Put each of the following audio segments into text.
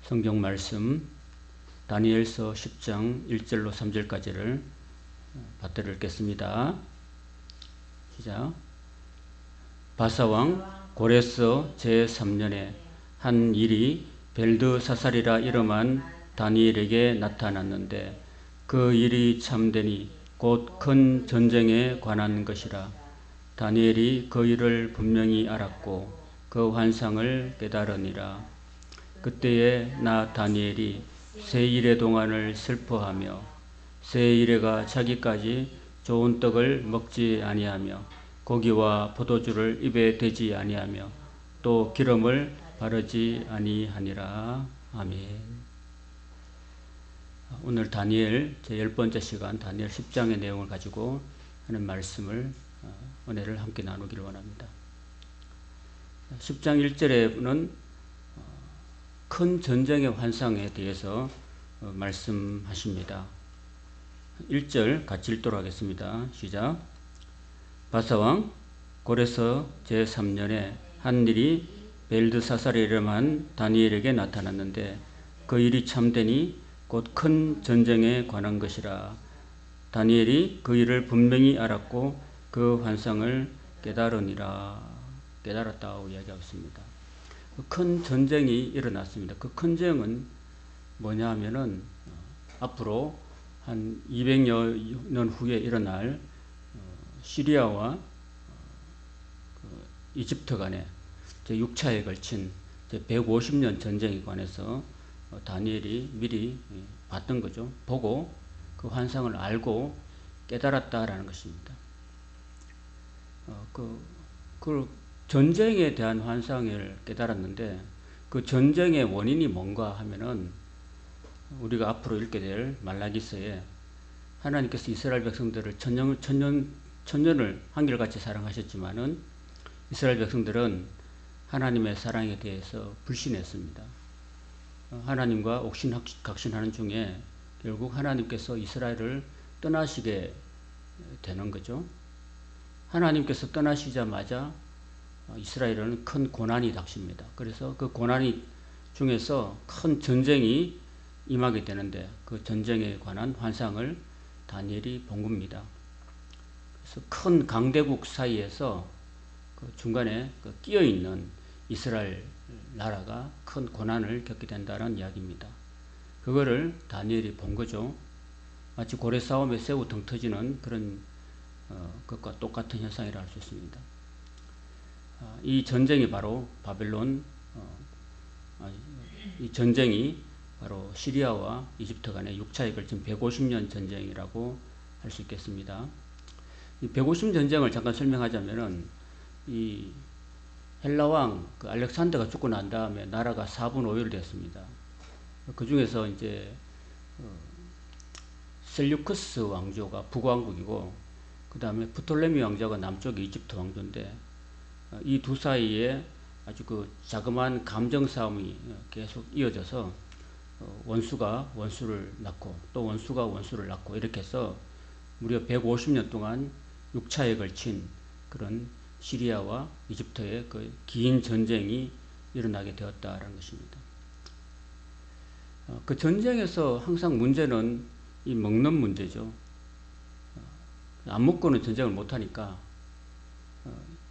성경 말씀 다니엘서 10장 1절로 3절까지를 받들어 읽겠습니다. 시작. 바사왕 고레스 제3년에 한 일이 벨드사살이라 이름한 다니엘에게 나타났는데 그 일이 참되니 곧 큰 전쟁에 관한 것이라. 다니엘이 그 일을 분명히 알았고 그 환상을 깨달으니라. 그때에 나 다니엘이 세 이레 동안을 슬퍼하며 세 이레가 차기까지 좋은 떡을 먹지 아니하며 고기와 포도주를 입에 대지 아니하며 또 기름을 바르지 아니하니라. 아멘. 오늘 다니엘 제10번째 시간 다니엘 10장의 내용을 가지고 하는 말씀을 은혜를 함께 나누기를 원합니다. 10장 1절에는 큰 전쟁의 환상에 대해서 말씀하십니다. 1절 같이 읽도록 하겠습니다. 시작. 바사왕 고레스 제3년에 한 일이 벨드사살에 이름한 다니엘에게 나타났는데 그 일이 참되니 곧 큰 전쟁에 관한 것이라. 다니엘이 그 일을 분명히 알았고 그 환상을 깨달으니라. 깨달았다고 이야기하고 있습니다. 큰 전쟁이 일어났습니다. 그 큰 전쟁은 뭐냐 하면은 앞으로 한 200여 년 후에 일어날 시리아와 이집트 간의 제6차에 걸친 제150년 전쟁에 관해서 다니엘이 미리 봤던 거죠. 보고 그 환상을 알고 깨달았다라는 것입니다. 그 전쟁에 대한 환상을 깨달았는데 그 전쟁의 원인이 뭔가 하면은 우리가 앞으로 읽게 될 말라기서에 하나님께서 이스라엘 백성들을 천년을 한결같이 사랑하셨지만은 이스라엘 백성들은 하나님의 사랑에 대해서 불신했습니다. 하나님과 옥신각신하는 중에 결국 하나님께서 이스라엘을 떠나시게 되는 거죠. 하나님께서 떠나시자마자 이스라엘은 큰 고난이 닥칩니다. 그래서 그 고난이 중에서 큰 전쟁이 임하게 되는데 그 전쟁에 관한 환상을 다니엘이 본 겁니다. 그래서 큰 강대국 사이에서 그 중간에 끼어 있는 이스라엘 나라가 큰 고난을 겪게 된다는 이야기입니다. 그거를 다니엘이 본 거죠. 마치 고래 싸움에 새우 등 터지는 그런 것과 똑같은 현상이라 할 수 있습니다. 이 전쟁이 바로 바벨론, 이 전쟁이 바로 시리아와 이집트 간의 6차에 걸친 150년 전쟁이라고 할 수 있겠습니다. 이 150년 전쟁을 잠깐 설명하자면은 이 헬라 왕 알렉산더가 죽고 난 다음에 나라가 4분 5일 됐습니다. 그 중에서 이제 셀류크스 왕조가 북왕국이고 그 다음에 프톨레미 왕조가 남쪽 이집트 왕조인데 이 두 사이에 아주 그 자그마한 감정 싸움이 계속 이어져서 원수가 원수를 낳고 또 원수가 원수를 낳고 이렇게 해서 무려 150년 동안 6차에 걸친 그런 시리아와 이집트의 그 긴 전쟁이 일어나게 되었다라는 것입니다. 그 전쟁에서 항상 문제는 이 먹는 문제죠. 안 먹고는 전쟁을 못하니까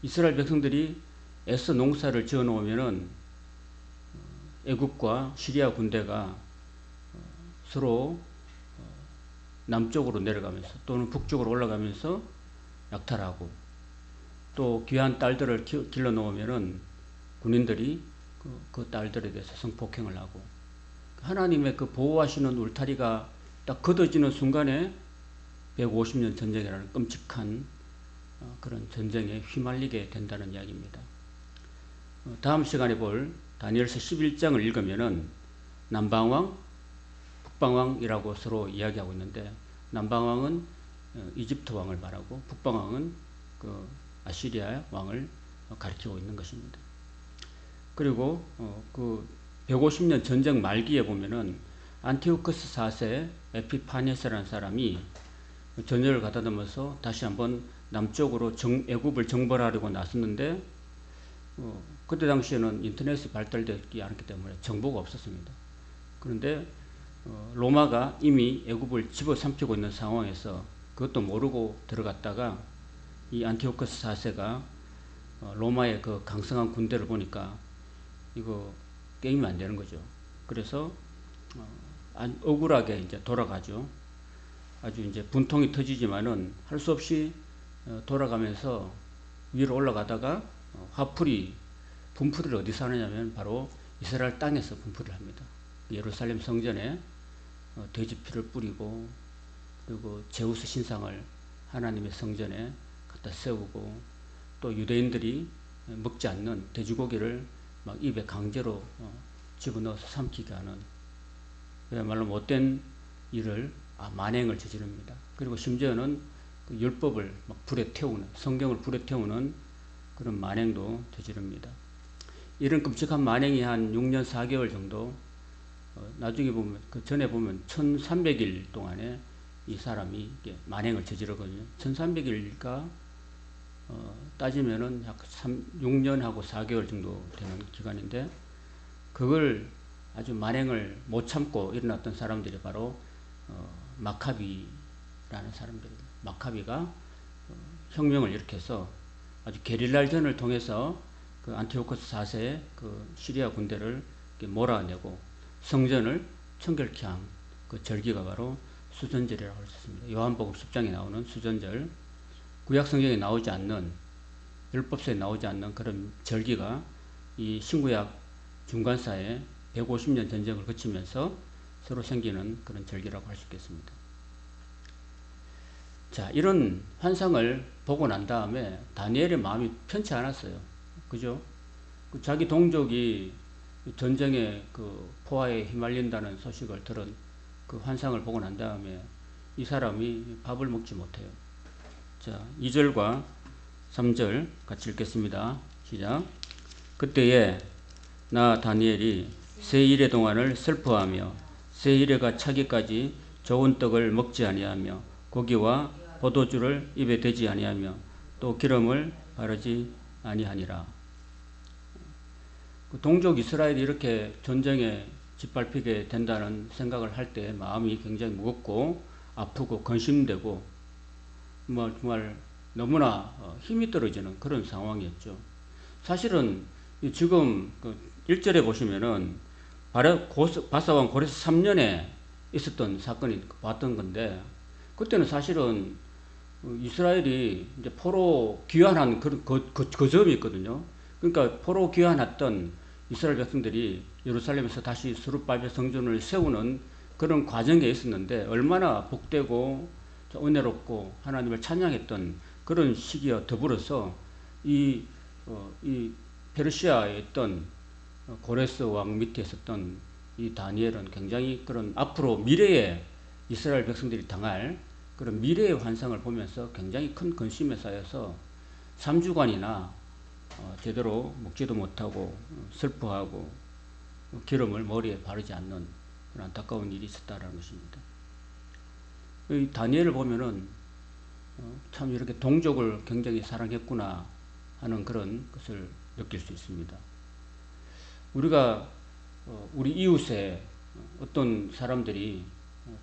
이스라엘 백성들이 애써 농사를 지어 놓으면은 애국과 시리아 군대가 서로 남쪽으로 내려가면서 또는 북쪽으로 올라가면서 약탈하고 또 귀한 딸들을 길러 놓으면은 군인들이 그 딸들에 대해서 성폭행을 하고 하나님의 그 보호하시는 울타리가 딱 걷어지는 순간에 150년 전쟁이라는 끔찍한 그런 전쟁에 휘말리게 된다는 이야기입니다. 다음 시간에 볼 다니엘서 11장을 읽으면은 남방왕, 북방왕이라고 서로 이야기하고 있는데 남방왕은 이집트 왕을 말하고 북방왕은 그 아시리아 왕을 가리키고 있는 것입니다. 그리고 그 150년 전쟁 말기에 보면은 안티오쿠스 4세 에피파네스라는 사람이 전열을 가다듬어서 다시 한번 남쪽으로 애굽을 정벌하려고 나섰는데 그때 당시에는 인터넷이 발달되지 않았기 때문에 정보가 없었습니다. 그런데 로마가 이미 애굽을 집어삼키고 있는 상황에서 그것도 모르고 들어갔다가 이 안티오코스 4세가 로마의 그 강성한 군대를 보니까 이거 게임이 안 되는 거죠. 그래서 억울하게 이제 돌아가죠. 아주 이제 분통이 터지지만은 할 수 없이 돌아가면서 위로 올라가다가 분풀이를 어디서 하느냐면 바로 이스라엘 땅에서 분풀이를 합니다. 예루살렘 성전에 돼지 피를 뿌리고, 그리고 제우스 신상을 하나님의 성전에 갖다 세우고, 또 유대인들이 먹지 않는 돼지고기를 막 입에 강제로 집어넣어서 삼키게 하는, 그야말로 못된 일을 만행을 저지릅니다. 그리고 심지어는 그 율법을 막 불에 태우는, 성경을 불에 태우는 그런 만행도 저지릅니다. 이런 끔찍한 만행이 한 6년 4개월 정도, 나중에 보면, 그 전에 보면 1300일 동안에 이 사람이 만행을 저지르거든요. 1300일가 따지면은 약 6년하고 4개월 정도 되는 기간인데, 그걸 아주 만행을 못 참고 일어났던 사람들이 바로 마카비라는 사람들입니다. 마카비가 혁명을 일으켜서 아주 게릴라전을 통해서 그 안티오코스 4세의 그 시리아 군대를 몰아내고 성전을 청결케 한 그 절기가 바로 수전절이라고 할 수 있습니다. 요한복음 10장에 나오는 수전절, 구약 성경에 나오지 않는, 율법서에 나오지 않는 그런 절기가 이 신구약 중간사에 150년 전쟁을 거치면서 서로 생기는 그런 절기라고 할 수 있겠습니다. 자, 이런 환상을 보고 난 다음에 다니엘의 마음이 편치 않았어요. 그죠? 자기 동족이 전쟁의 그 포화에 휘말린다는 소식을 들은 그 환상을 보고 난 다음에 이 사람이 밥을 먹지 못해요. 자, 2절과 3절 같이 읽겠습니다. 시작. 그때에 나 다니엘이 세 일의 동안을 슬퍼하며 세 일에가 차기까지 좋은 떡을 먹지 아니하며 고기와 포도주를 입에 대지 아니하며 또 기름을 바르지 아니하니라. 동족 이스라엘이 이렇게 전쟁에 짓밟히게 된다는 생각을 할 때 마음이 굉장히 무겁고 아프고 근심되고 정말 너무나 힘이 떨어지는 그런 상황이었죠. 사실은 지금 그 1절에 보시면은 바사왕 고레스 3년에 있었던 사건이 봤던 건데, 그때는 사실은 이스라엘이 이제 포로 귀환한 그 점이 있거든요. 그러니까 포로 귀환했던 이스라엘 백성들이 예루살렘에서 다시 스룹바벨 성전을 세우는 그런 과정에 있었는데, 얼마나 복되고 은혜롭고 하나님을 찬양했던 그런 시기와 더불어서 이 페르시아에 있던 고레스 왕 밑에 있었던 이 다니엘은 굉장히 그런 앞으로 미래에 이스라엘 백성들이 당할 그런 미래의 환상을 보면서 굉장히 큰 근심에 쌓여서 3주간이나 제대로 먹지도 못하고 슬퍼하고 기름을 머리에 바르지 않는 그런 안타까운 일이 있었다라는 것입니다. 이 다니엘을 보면은 참 이렇게 동족을 굉장히 사랑했구나 하는 그런 것을 느낄 수 있습니다. 우리가 우리 이웃에 어떤 사람들이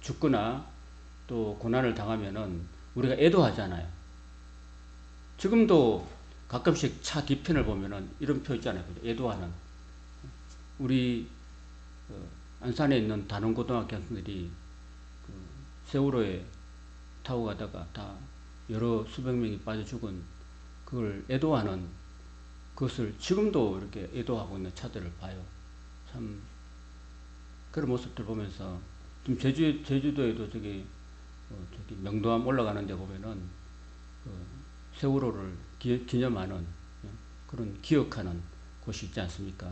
죽거나 또 고난을 당하면은 우리가 애도하잖아요. 지금도 가끔씩 차 뒤편을 보면은 이런 표 있잖아요. 애도하는. 우리 안산에 있는 단원고등학교 학생들이 그 세월호에 타고 가다가 다 여러 수백 명이 빠져 죽은 그걸 애도하는 그것을 지금도 이렇게 애도하고 있는 차들을 봐요. 참 그런 모습들 보면서 좀 제주도에도 저기 명도암 올라가는 데 보면은 세월호를 기념하는 그런 기억하는 곳이 있지 않습니까?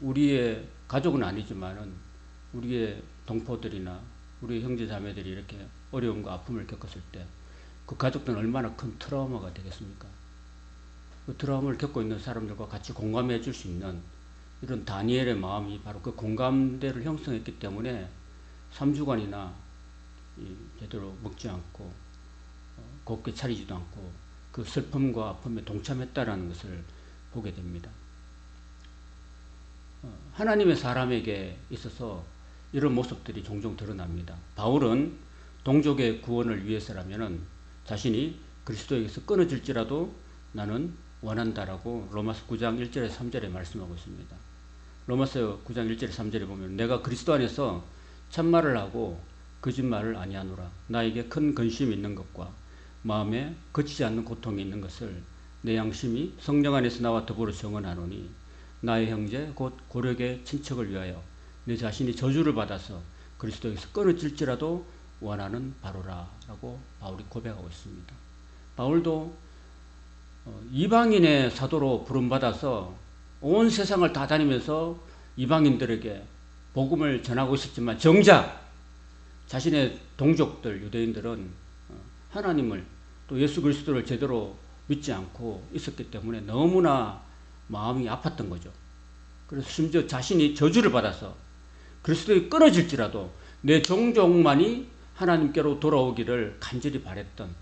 우리의 가족은 아니지만은 우리의 동포들이나 우리 형제 자매들이 이렇게 어려움과 아픔을 겪었을 때 그 가족들은 얼마나 큰 트라우마가 되겠습니까? 그 트라우마를 겪고 있는 사람들과 같이 공감해 줄 수 있는 이런 다니엘의 마음이 바로 그 공감대를 형성했기 때문에 3주간이나 제대로 먹지 않고 곱게 차리지도 않고 그 슬픔과 아픔에 동참했다라는 것을 보게 됩니다. 하나님의 사람에게 있어서 이런 모습들이 종종 드러납니다. 바울은 동족의 구원을 위해서라면은 자신이 그리스도에게서 끊어질지라도 나는 원한다라고 로마서 9장 1절에 3절에 말씀하고 있습니다. 로마서 9장 1절에 3절에 보면 내가 그리스도 안에서 참말을 하고 거짓말을 아니하노라. 나에게 큰 근심이 있는 것과 마음에 거치지 않는 고통이 있는 것을 내 양심이 성령 안에서 나와 더불어 정언하노니 나의 형제 곧 고력의 친척을 위하여 내 자신이 저주를 받아서 그리스도에게서 끊어질지라도 원하는 바로라 라고 바울이 고백하고 있습니다. 바울도 이방인의 사도로 부름받아서 온 세상을 다 다니면서 이방인들에게 복음을 전하고 있었지만 정작 자신의 동족들 유대인들은 하나님을 또 예수 그리스도를 제대로 믿지 않고 있었기 때문에 너무나 마음이 아팠던 거죠. 그래서 심지어 자신이 저주를 받아서 그리스도에 끊어질지라도 내 종족만이 하나님께로 돌아오기를 간절히 바랬던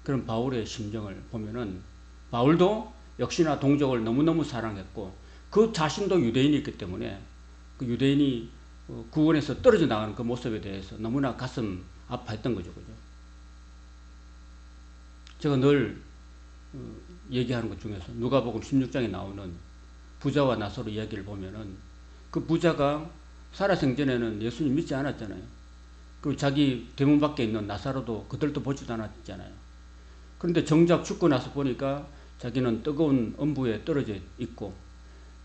그런 바울의 심정을 보면은 바울도 역시나 동족을 너무너무 사랑했고 그 자신도 유대인이기 때문에 그 유대인이 구원에서 떨어져 나가는 그 모습에 대해서 너무나 가슴 아파했던 거죠. 그죠? 제가 늘 얘기하는 것 중에서 누가복음 16장에 나오는 부자와 나사로 이야기를 보면은 그 부자가 살아생전에는 예수님 믿지 않았잖아요. 그리고 자기 대문 밖에 있는 나사로도 그들도 보지도 않았잖아요. 그런데 정작 죽고 나서 보니까 자기는 뜨거운 엄부에 떨어져 있고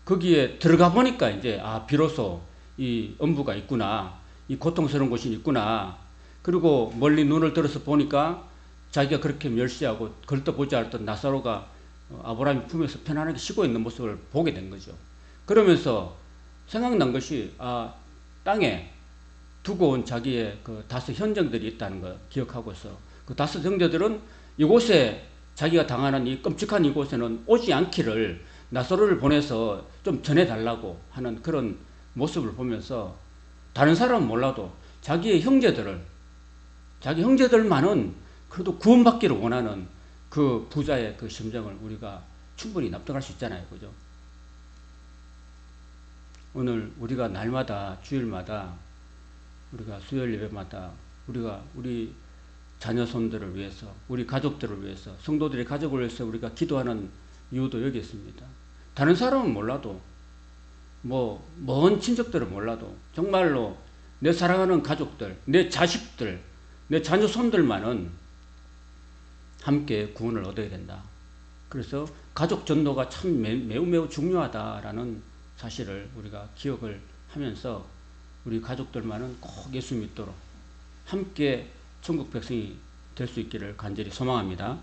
거기에 들어가 보니까 이제 비로소 이 엄부가 있구나, 이 고통스러운 곳이 있구나. 그리고 멀리 눈을 들어서 보니까 자기가 그렇게 멸시하고 걸떠보지 않았던 나사로가 아브라함 품에서 편안하게 쉬고 있는 모습을 보게 된 거죠. 그러면서 생각난 것이 땅에 두고 온 자기의 그 5 형제들이 있다는 걸 기억하고서 그 5 형제들은 이곳에 자기가 당하는 이 끔찍한 이곳에는 오지 않기를 나사로를 보내서 좀 전해달라고 하는 그런 모습을 보면서 다른 사람은 몰라도 자기 형제들만은 그래도 구원받기를 원하는 그 부자의 그 심정을 우리가 충분히 납득할 수 있잖아요. 그죠? 오늘 우리가 날마다 주일마다 우리가 수요일 예배마다 우리가 우리 자녀손들을 위해서 우리 가족들을 위해서 성도들의 가족을 위해서 우리가 기도하는 이유도 여기 있습니다. 다른 사람은 몰라도 먼 친척들은 몰라도 정말로 내 사랑하는 가족들, 내 자식들, 내 자녀손들만은 함께 구원을 얻어야 된다. 그래서 가족 전도가 참 매우 중요하다라는 사실을 우리가 기억을 하면서 우리 가족들만은 꼭 예수 믿도록 함께 천국 백성이 될 수 있기를 간절히 소망합니다.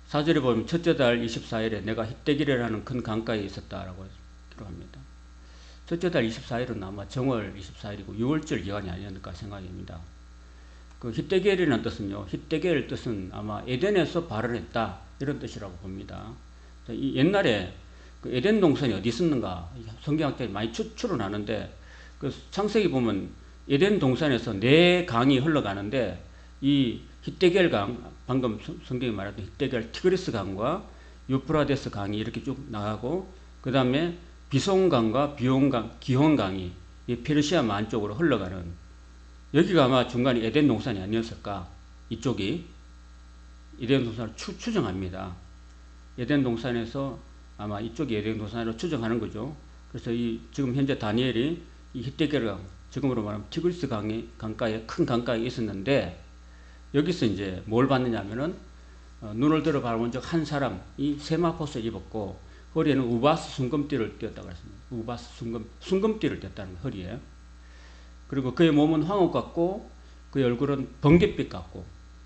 사절에 보면 첫째 달 24일에 내가 힛대길이라는 큰 강가에 있었다라고 기록합니다. 첫째 달 24일은 아마 정월 24일이고 6월절 기간이 아니었을까 생각입니다. 그 힛대길이라는 뜻은요, 힛대길 뜻은 아마 에덴에서 발원했다 이런 뜻이라고 봅니다. 이 옛날에 그 에덴 동산이 어디 있었는가 성경학자들이 많이 추론하는데 그 창세기 보면 에덴 동산에서 4강이 흘러가는데 이 힛대겔 강, 방금 성경이 말했던 힛대겔 티그리스 강과 유프라데스 강이 이렇게 쭉 나가고 그 다음에 비송강과 기혼 강이 이 페르시아 안쪽으로 흘러가는 여기가 아마 중간에 에덴 동산이 아니었을까. 이쪽이 에덴 동산을 추정합니다. 에덴 동산에서 아마 이쪽이 에덴 동산으로 추정하는 거죠. 그래서 지금 현재 다니엘이 이 힛대겔 강, 지금으로 말하면 티그리스 강가에 큰 강가에 있었는데 여기서 이제 뭘 봤느냐면은 눈을 들어 바라본 적 한 사람이 세마포스를 입었고 허리에는 우바스 순금띠를 띄었다고 했습니다. 우바스 순금띠를 띄었다는 거, 허리에. 그리고 그의 몸은 황옥 같고 그의 얼굴은 번갯빛 같고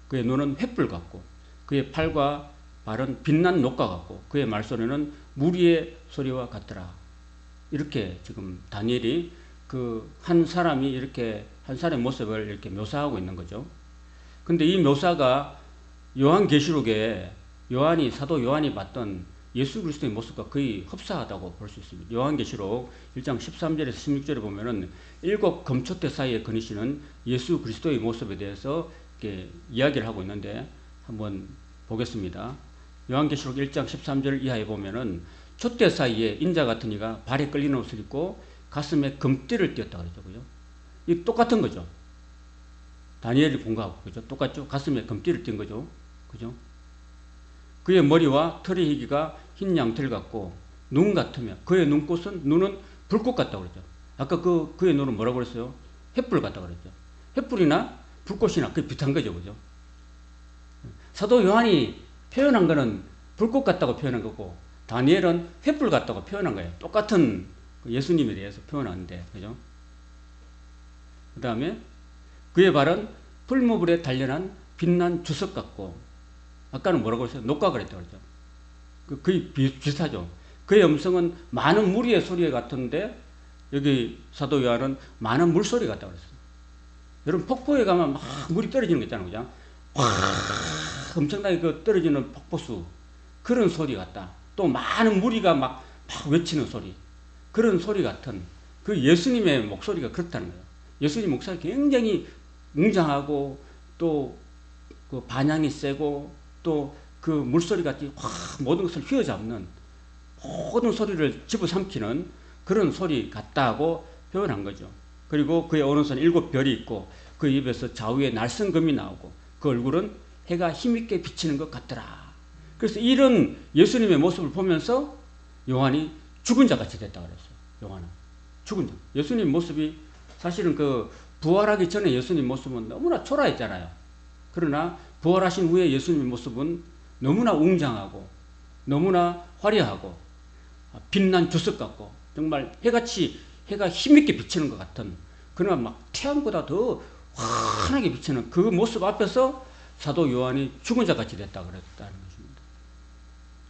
그의 눈은 횃불 같고 그의 팔과 발은 빛난 녹과 같고 그의 말소리는 무리의 소리와 같더라. 이렇게 지금 다니엘이 그 한 사람이 이렇게 한 사람의 모습을 이렇게 묘사하고 있는 거죠. 근데 이 묘사가 요한계시록에 사도 요한이 봤던 예수 그리스도의 모습과 거의 흡사하다고 볼 수 있습니다. 요한계시록 1장 13절에서 16절에 보면은 7 금초대 사이에 거니시는 예수 그리스도의 모습에 대해서 이렇게 이야기를 하고 있는데 한번 보겠습니다. 요한계시록 1장 13절 이하에 보면은 촛대 사이에 인자 같은 이가 발에 끌리는 옷을 입고 가슴에 금띠를 띄었다 그러죠. 그죠? 이 똑같은 거죠. 다니엘이 본 거하고, 그죠? 똑같죠? 가슴에 금띠를 띈 거죠. 그죠? 그의 머리와 털의 희기가 흰 양털 같고, 눈 같으며, 그의 눈은 불꽃 같다 그러죠. 아까 그의 눈은 뭐라고 그랬어요? 횃불 같다 그랬죠. 횃불이나 불꽃이나 그게 비슷한 거죠. 그죠? 사도 요한이 표현한 거는 불꽃 같다고 표현한 거고, 다니엘은 횃불 같다고 표현한 거예요. 똑같은 예수님에 대해서 표현하는데, 그죠? 그 다음에 그의 발은 풀무불에 단련한 빛난 주석 같고, 아까는 뭐라고 했어요? 녹과 그랬다고 그랬죠. 거의 비슷하죠. 그의 음성은 많은 무리의 소리 같은데, 여기 사도 요한은 많은 물소리 같다고 그랬어요. 여러분, 폭포에 가면 막 물이 떨어지는 거 있잖아요. 그죠? 엄청나게 그 떨어지는 폭포수. 그런 소리 같다. 또 많은 무리가 막 외치는 소리. 그런 소리 같은 그 예수님의 목소리가 그렇다는 거예요. 예수님 목소리가 굉장히 웅장하고 또 그 반향이 세고 또 그 물소리 같이 확 모든 것을 휘어잡는 모든 소리를 집어삼키는 그런 소리 같다고 표현한 거죠. 그리고 그의 오른손에 7별이 있고 그 입에서 좌우에 날성금이 나오고 그 얼굴은 해가 힘있게 비치는 것 같더라. 그래서 이런 예수님의 모습을 보면서 요한이 죽은 자 같이 됐다고 그랬어요. 요한은 죽은 자. 예수님 모습이 사실은 그 부활하기 전에 예수님 모습은 너무나 초라했잖아요. 그러나 부활하신 후에 예수님 모습은 너무나 웅장하고 너무나 화려하고 빛난 주석 같고 정말 해가 힘있게 비치는 것 같은, 그러나 막 태양보다 더 환하게 비치는 그 모습 앞에서 사도 요한이 죽은 자 같이 됐다 그랬다는 것입니다.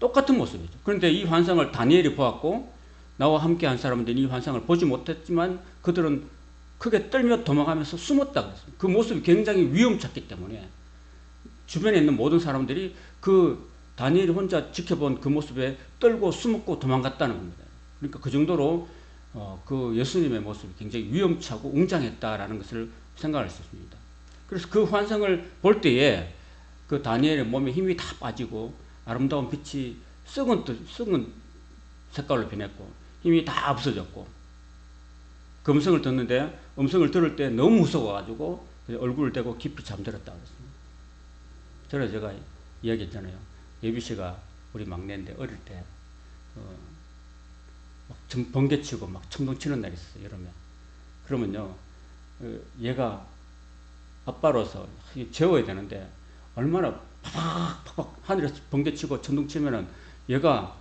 똑같은 모습이죠. 그런데 이 환상을 다니엘이 보았고 나와 함께 한 사람들은 이 환상을 보지 못했지만 그들은 크게 떨며 도망하면서 숨었다 그랬어요. 그 모습이 굉장히 위험찼기 때문에 주변에 있는 모든 사람들이 그 다니엘이 혼자 지켜본 그 모습에 떨고 숨었고 도망갔다는 겁니다. 그러니까 그 정도로 그 예수님의 모습이 굉장히 위험차고 웅장했다라는 것을 생각할 수 있습니다. 그래서 그 환상을 볼 때에 그 다니엘의 몸에 힘이 다 빠지고 아름다운 빛이 썩은 색깔로 변했고 힘이 다 없어졌고 그 음성을 듣는데 음성을 들을 때 너무 무서워가지고 얼굴을 대고 깊이 잠들었다고 했습니다. 저는 제가 이야기했잖아요. 예비씨가 우리 막내인데 어릴 때 막 번개치고 막 청동치는 날이 있었어요. 여름에. 그러면요 얘가 아빠로서 재워야 되는데 얼마나 팍팍 하늘에서 번개치고 천둥치면은 얘가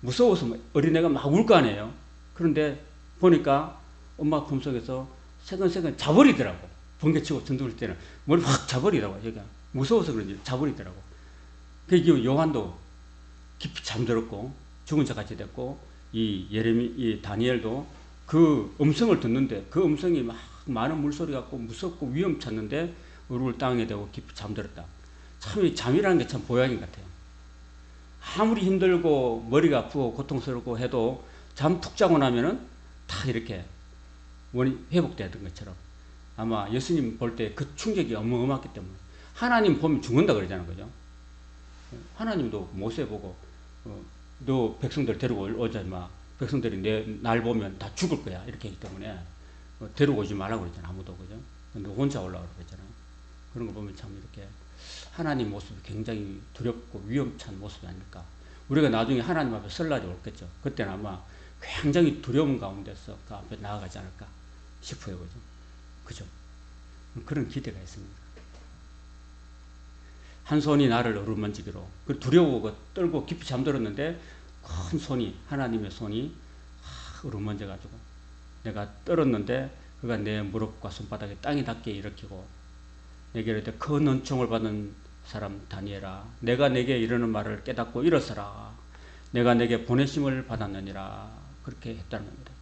무서워서 어린애가 막 울 거 아니에요. 그런데 보니까 엄마 품속에서 새근새근 자버리더라고. 번개치고 천둥칠 때는 머리 확 자버리더라고. 얘가 무서워서 그런지 자버리더라고. 그 요한도 깊이 잠들었고 죽은 자 같이 됐고 이 다니엘도 그 음성을 듣는데 그 음성이 막 많은 물소리 같고 무섭고 위험찼는데 얼굴 땅에 대고 깊이 잠들었다. 참 이 잠이라는 게 참 보약인 것 같아요. 아무리 힘들고 머리가 아프고 고통스럽고 해도 잠 푹 자고 나면은 다 이렇게 회복되던 것처럼 아마 예수님 볼 때 그 충격이 어마어마했기 때문에 하나님 보면 죽는다 그러잖아요. 그죠? 하나님도 모세 보고 너 백성들 데리고 오자 마. 백성들이 날 보면 다 죽을 거야. 이렇게 했기 때문에 데리고 오지 말라고 그랬잖아. 아무도. 그죠? 너 혼자 올라가라고 그랬잖아요. 그런 거 보면 참 이렇게 하나님 모습이 굉장히 두렵고 위험찬 모습이 아닐까. 우리가 나중에 하나님 앞에 설 날이 올겠죠. 그때는 아마 굉장히 두려움 가운데서 그 앞에 나아가지 않을까 싶어요. 그죠? 그죠? 그런 기대가 있습니다. 한 손이 나를 어루만지기로 그 두려워고 떨고 깊이 잠들었는데 큰 손이 하나님의 손이 어루만져가지고 내가 떨었는데 그가 내 무릎과 손바닥에 땅이 닿게 일으키고 내게 이르되 큰 은총을 받은 사람 다니엘아 내가 내게 이르는 말을 깨닫고 일어서라 내가 내게 보내심을 받았느니라 그렇게 했다는 겁니다.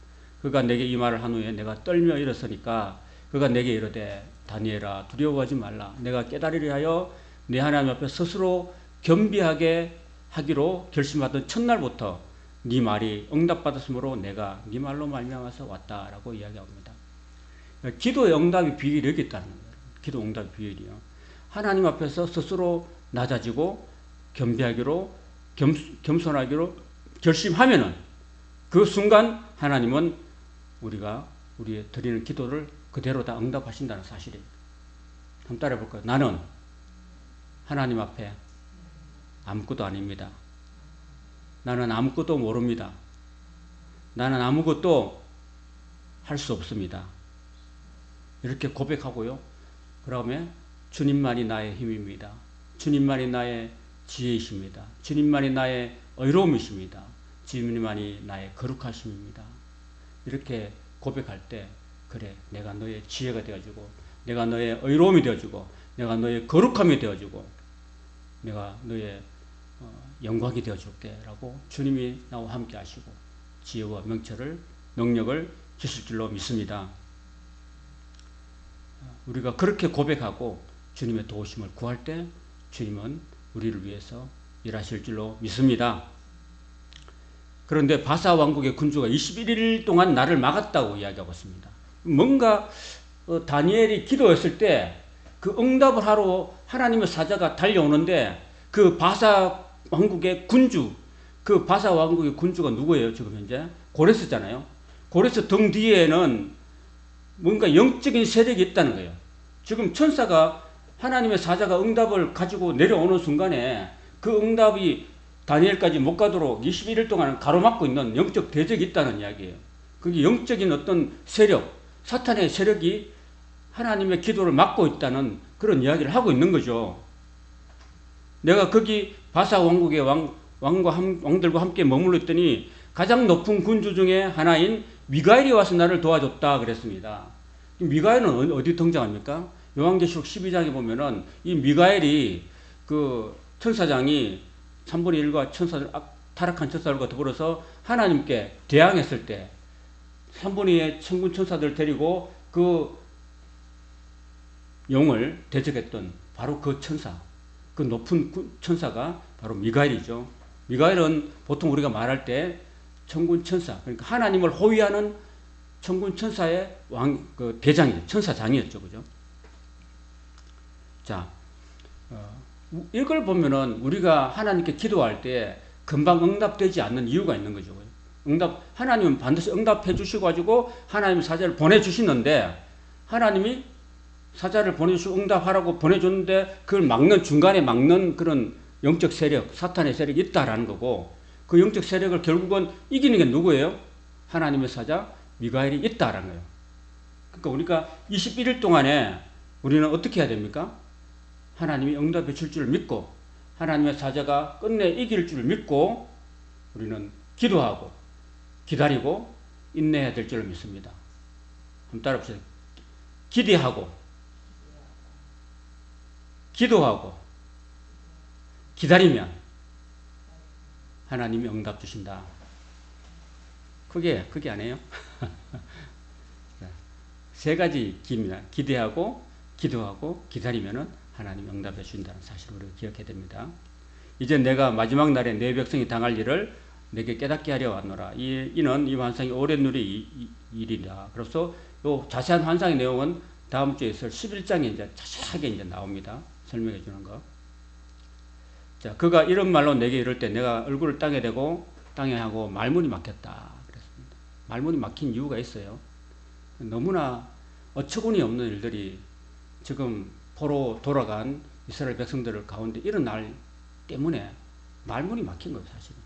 그가 내게 이 말을 한 후에 내가 떨며 일어서니까 그가 내게 이르되 다니엘아 두려워하지 말라 내가 깨달으려 하여 네 하나님 앞에 스스로 겸비하게 하기로 결심하던 첫날부터 네 말이 응답받았으므로 내가 네 말로 말미암아서 왔다라고 이야기합니다. 기도의 응답의 비결이 여기 있다는 거예요. 기도 응답의 비결이요. 하나님 앞에서 스스로 낮아지고 겸비하기로 겸손하기로 결심하면은 그 순간 하나님은 우리가 우리의 드리는 기도를 그대로 다 응답하신다는 사실이에요. 한번 따라해 볼까요? 나는 하나님 앞에 아무것도 아닙니다. 나는 아무것도 모릅니다. 나는 아무것도 할 수 없습니다. 이렇게 고백하고요. 그다음에 주님만이 나의 힘입니다. 주님만이 나의 지혜이십니다. 주님만이 나의 의로움이십니다. 주님만이 나의 거룩하심입니다. 이렇게 고백할 때 그래 내가 너의 지혜가 되어주고 내가 너의 의로움이 되어주고 내가 너의 거룩함이 되어주고 내가 너의 영광이 되어줄게 라고 주님이 나와 함께 하시고 지혜와 명철을 능력을 주실 줄로 믿습니다. 우리가 그렇게 고백하고 주님의 도우심을 구할 때 주님은 우리를 위해서 일하실 줄로 믿습니다. 그런데 바사 왕국의 군주가 21일 동안 나를 막았다고 이야기하고 있습니다. 뭔가 다니엘이 기도했을 때 그 응답을 하러 하나님의 사자가 달려오는데 그 바사 왕국의 군주, 그 바사 왕국의 군주가 누구예요? 지금 현재 고레스잖아요. 고레스 등 뒤에는 뭔가 영적인 세력이 있다는 거예요. 지금 천사가 하나님의 사자가 응답을 가지고 내려오는 순간에 그 응답이 다니엘까지 못 가도록 21일 동안 가로막고 있는 영적 대적이 있다는 이야기예요. 그게 영적인 어떤 세력, 사탄의 세력이 하나님의 기도를 막고 있다는 그런 이야기를 하고 있는 거죠. 내가 거기 바사 왕국의 왕들과 함께 머물러 있더니 가장 높은 군주 중에 하나인 미가엘이 와서 나를 도와줬다 그랬습니다. 미가엘은 어디 등장합니까? 요한계시록 12장에 보면은 이 미가엘이 그 천사장이 3분의 1과 천사들, 타락한 천사들과 더불어서 하나님께 대항했을 때 3분의 2의 천군 천사들 데리고 그 용을 대적했던 바로 그 천사, 그 높은 천사가 바로 미가엘이죠. 미가엘은 보통 우리가 말할 때 천군 천사, 그러니까 하나님을 호위하는 천군 천사의 그 대장이죠. 천사장이었죠. 그죠? 자, 이걸 보면은 우리가 하나님께 기도할 때 금방 응답되지 않는 이유가 있는 거죠. 하나님은 반드시 응답해 주시고 가지고 하나님 사자를 보내주시는데 하나님이 사자를 보내주시고 응답하라고 보내줬는데 그걸 중간에 막는 그런 영적 세력, 사탄의 세력이 있다라는 거고 그 영적 세력을 결국은 이기는 게 누구예요? 하나님의 사자 미가엘이 있다라는 거예요. 그러니까 우리가 21일 동안에 우리는 어떻게 해야 됩니까? 하나님이 응답해 줄 줄 믿고 하나님의 사자가 끝내 이길 줄 믿고 우리는 기도하고 기다리고 인내해야 될 줄 믿습니다. 한번 따라합시다. 기도하고 기다리면 하나님이 응답 주신다. 그게 아니에요? 세 가지 기입니다. 기대하고 기도하고 기다리면은 하나님 응답해 주신다는 사실을 우리가 기억해야 됩니다. 이제 내가 마지막 날에 내 백성이 당할 일을 내게 깨닫게 하려 왔노라. 이는 이 환상이 오랜 누리 일이다. 그래서 요 자세한 환상의 내용은 다음 주에 있을 11장에 이제 자세하게 이제 나옵니다. 설명해 주는 거. 자, 그가 이런 말로 내게 이럴 때 내가 얼굴을 땅에 대고 땅에 하고 말문이 막혔다. 그랬습니다. 말문이 막힌 이유가 있어요. 너무나 어처구니 없는 일들이 지금 포로 돌아간 이스라엘 백성들 가운데 일어날 때문에 말문이 막힌 거예요, 사실은.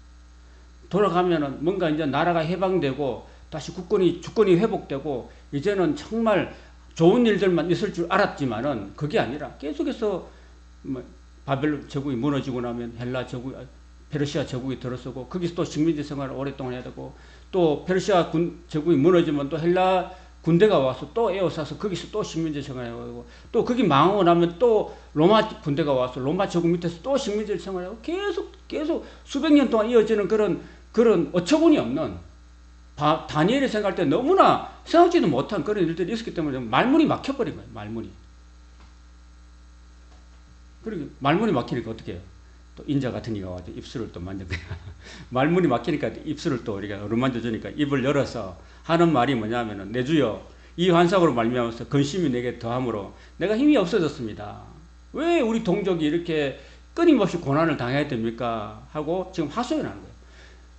돌아가면은 뭔가 이제 나라가 해방되고 다시 주권이 회복되고 이제는 정말 좋은 일들만 있을 줄 알았지만은 그게 아니라 계속해서 바벨론 제국이 무너지고 나면 페르시아 제국이 들어서고 거기서 또 식민지 생활을 오랫동안 해야 되고 또 페르시아 제국이 무너지면 또 헬라 군대가 와서 또 에워싸서 거기서 또 식민지 생활을 하고 또 거기 망하고 나면 또 로마 군대가 와서 로마 제국 밑에서 또 식민지 생활을 하고 계속 수백 년 동안 이어지는 그런 어처구니 없는 다니엘이 생각할 때 너무나 생각지도 못한 그런 일들이 있었기 때문에 말문이 막혀버린 거예요. 말문이. 그리고 말문이 막히니까 어떻게 해요? 또 인자 같은 이가 와서 입술을 또 만져줘요. 말문이 막히니까 입술을 또 우리가 어루만져주니까 입을 열어서 하는 말이 뭐냐면은 내 주여 이 환상으로 말미암아서 근심이 내게 더함으로 내가 힘이 없어졌습니다. 왜 우리 동족이 이렇게 끊임없이 고난을 당해야 됩니까? 하고 지금 하소연 하는 거예요.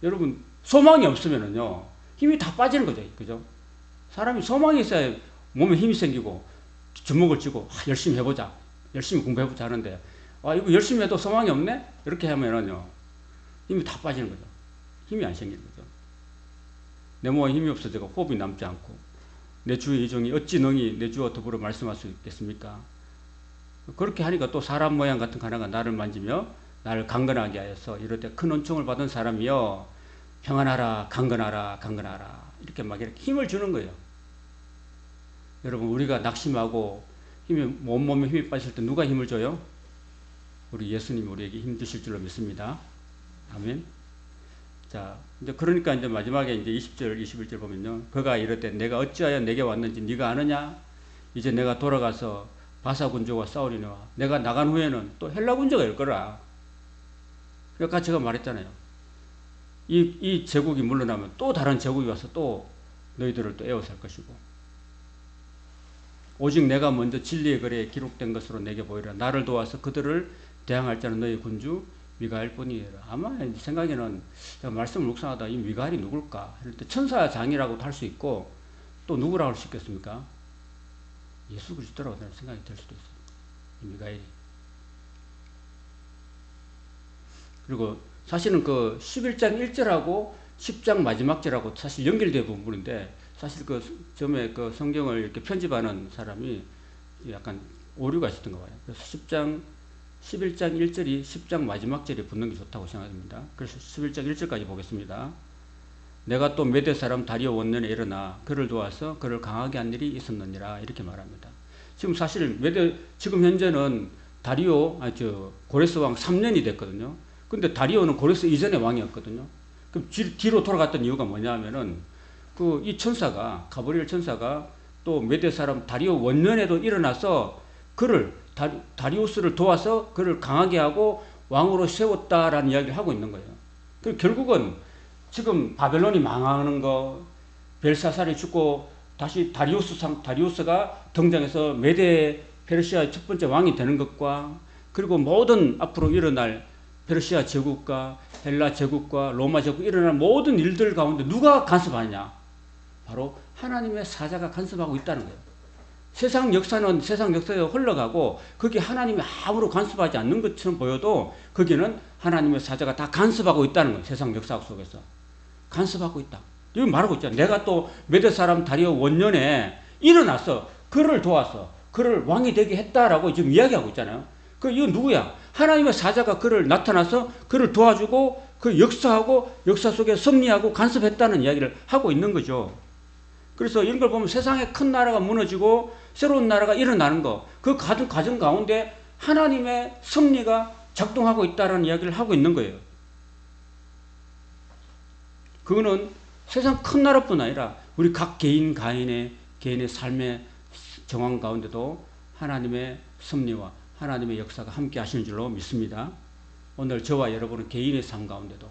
여러분, 소망이 없으면은요, 힘이 다 빠지는 거죠. 그죠? 사람이 소망이 있어야 몸에 힘이 생기고, 주먹을 쥐고, 열심히 해보자. 열심히 공부해보자 하는데, 이거 열심히 해도 소망이 없네? 이렇게 하면은요, 힘이 다 빠지는 거죠. 힘이 안 생기는 거죠. 내 몸에 힘이 없어지고 호흡이 남지 않고, 내 주의 이종이 어찌 능히 내 주와 더불어 말씀할 수 있겠습니까? 그렇게 하니까 또 사람 모양 같은 하나가 나를 만지며 나를 강건하게 하여서 이럴 때 큰 은총을 받은 사람이여 평안하라 강건하라 강건하라 이렇게 막 이렇게 힘을 주는 거예요. 여러분, 우리가 낙심하고 온몸에 힘이 빠질 때 누가 힘을 줘요? 우리 예수님이 우리에게 힘 주실 줄로 믿습니다. 아멘. 자, 이제 그러니까 이제 마지막에 이제 20절, 21절 보면요. 그가 이럴 때 내가 어찌하여 내게 왔는지 네가 아느냐? 이제 내가 돌아가서 바사 군주와 싸우리노라. 내가 나간 후에는 또 헬라 군주가 올 거라. 그러니까 제가 말했잖아요. 이 제국이 물러나면 또 다른 제국이 와서 또 너희들을 또 에워쌀 것이고. 오직 내가 먼저 진리의 글에 기록된 것으로 내게 보이라. 나를 도와서 그들을 대항할 자는 너희 군주 미가엘 뿐이라. 아마 생각에는 제가 말씀을 묵상하다 이 미가엘이 누굴까? 할 때 천사장이라고도 할 수 있고 또 누구라고 할 수 있겠습니까? 예수 그리스도라고 생각이 들 수도 있어요. 이 미가엘이. 그리고 사실은 그 11장 1절하고 10장 마지막 절하고 사실 연결된 부분인데 사실 그 처음에 그 성경을 이렇게 편집하는 사람이 약간 오류가 있었던 거 봐요. 그래서 11장 1절이 10장 마지막 절에 붙는 게 좋다고 생각합니다. 그래서 11장 1절까지 보겠습니다. 내가 또 메대 사람 다리오 원년에 일어나 그를 도와서 그를 강하게 한 일이 있었느니라 이렇게 말합니다. 지금 사실 지금 현재는 고레스 왕 3년이 됐거든요. 근데 다리오는 고레스 이전의 왕이었거든요. 그럼 뒤로 돌아갔던 이유가 뭐냐면은 이 천사가 가브리엘 천사가 또 메대 사람 다리오 원년에도 일어나서 그를 다리우스를 도와서 그를 강하게 하고 왕으로 세웠다라는 이야기를 하고 있는 거예요. 그 결국은 지금 바벨론이 망하는 거, 벨사살이 죽고 다시 다리우스가 등장해서 메대 페르시아의 첫 번째 왕이 되는 것과 그리고 모든 앞으로 일어날 페르시아 제국과 헬라 제국과 로마 제국 일어날 모든 일들 가운데 누가 간섭하느냐? 바로 하나님의 사자가 간섭하고 있다는 거예요. 세상 역사는 세상 역사에 흘러가고 거기에 하나님이 아무로 간섭하지 않는 것처럼 보여도 거기는 하나님의 사자가 다 간섭하고 있다는 거예요. 세상 역사 속에서. 간섭하고 있다. 여기 말하고 있잖아요. 내가 또 메대 사람 다리오 원년에 일어나서 그를 도와서 그를 왕이 되게 했다라고 지금 이야기하고 있잖아요. 이건 누구야? 하나님의 사자가 그를 나타나서 그를 도와주고 그 역사하고 역사 속에 섭리하고 간섭했다는 이야기를 하고 있는 거죠. 그래서 이런 걸 보면 세상에 큰 나라가 무너지고 새로운 나라가 일어나는 거, 그 과정 가운데 하나님의 섭리가 작동하고 있다는 이야기를 하고 있는 거예요. 그거는 세상 큰 나라뿐 아니라 우리 각 개인의 삶의 정황 가운데도 하나님의 섭리와 하나님의 역사가 함께 하시는 줄로 믿습니다. 오늘 저와 여러분은 개인의 삶 가운데도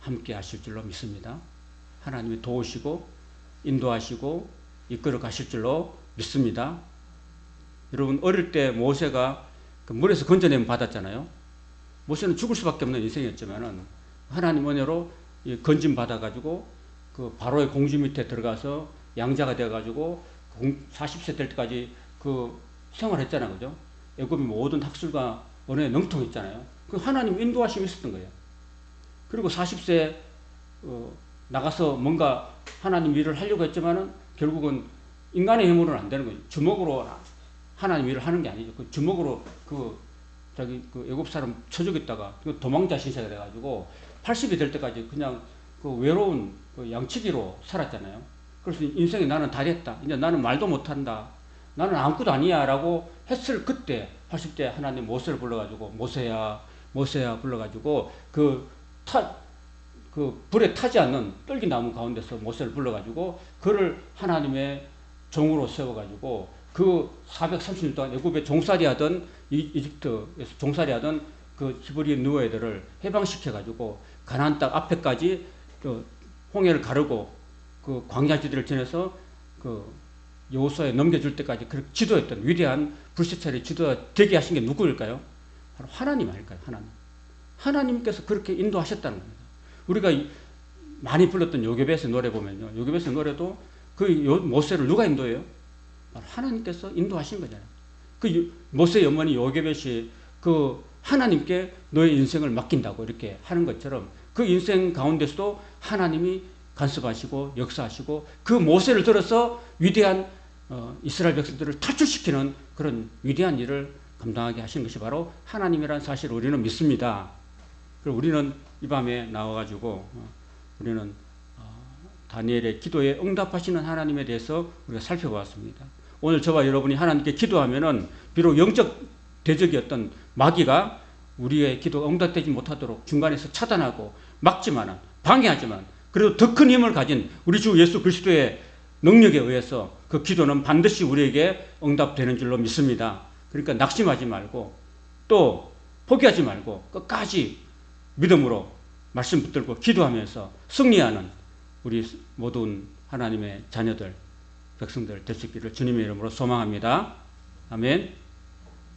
함께 하실 줄로 믿습니다. 하나님이 도우시고 인도하시고 이끌어 가실 줄로 믿습니다. 여러분, 어릴 때 모세가 그 물에서 건져내면 받았잖아요. 모세는 죽을 수밖에 없는 인생이었지만은 하나님 은혜로 건짐 받아가지고 그 바로의 공주 밑에 들어가서 양자가 되어가지고 40세 될 때까지 그 생활했잖아요. 그죠? 애굽의 모든 학술과 언어에 능통했잖아요. 그 하나님 인도하심이 있었던 거예요. 그리고 40세 나가서 뭔가 하나님 일을 하려고 했지만은 결국은 인간의 힘으로는 안 되는 거예요. 주먹으로 하나님 일을 하는 게 아니죠. 그 주먹으로 그 애굽 사람 쳐 죽였다가 도망자 신세가 돼가지고 80이 될 때까지 그냥 그 외로운 그 양치기로 살았잖아요. 그래서 인생에 나는 다 됐다. 이제 나는 말도 못한다. 나는 아무것도 아니야. 라고 했을 그때 80대 하나님 모세를 불러가지고 모세야 불러가지고 그 불에 타지 않는 떨기나무 가운데서 모세를 불러가지고 그를 하나님의 종으로 세워가지고 그 430년 동안 애굽에 종살이 하던 이집트에서 종살이 하던 그 히브리 누에들을 해방시켜가지고 가나안 땅 앞에까지 그 홍해를 가르고 그 광야지대를 지나서 그 여호수아에 넘겨줄 때까지 그렇게 지도했던 위대한 불시체를 지도되게 하신 게 누구일까요? 바로 하나님 아닐까요? 하나님. 하나님께서 그렇게 인도하셨다는 겁니다. 우리가 많이 불렀던 요괴벳의 노래 보면요. 요괴벳의 노래도 그 모세를 누가 인도해요? 바로 하나님께서 인도하신 거잖아요. 그 모세의 어머니 요괴벳이 그 하나님께 너의 인생을 맡긴다고 이렇게 하는 것처럼 그 인생 가운데서도 하나님이 간섭하시고 역사하시고 그 모세를 들어서 위대한 이스라엘 백성들을 탈출시키는 그런 위대한 일을 감당하게 하신 것이 바로 하나님이라는 사실을 우리는 믿습니다. 그리고 우리는 이 밤에 나와가지고 우리는 다니엘의 기도에 응답하시는 하나님에 대해서 우리가 살펴보았습니다. 오늘 저와 여러분이 하나님께 기도하면은 비록 영적 대적이었던 마귀가 우리의 기도가 응답되지 못하도록 중간에서 차단하고 막지만은 방해하지만 그래도 더 큰 힘을 가진 우리 주 예수 그리스도의 능력에 의해서 그 기도는 반드시 우리에게 응답되는 줄로 믿습니다. 그러니까 낙심하지 말고 또 포기하지 말고 끝까지 믿음으로 말씀 붙들고 기도하면서 승리하는 우리 모든 하나님의 자녀들, 백성들 될 수 있기를 주님의 이름으로 소망합니다. 아멘.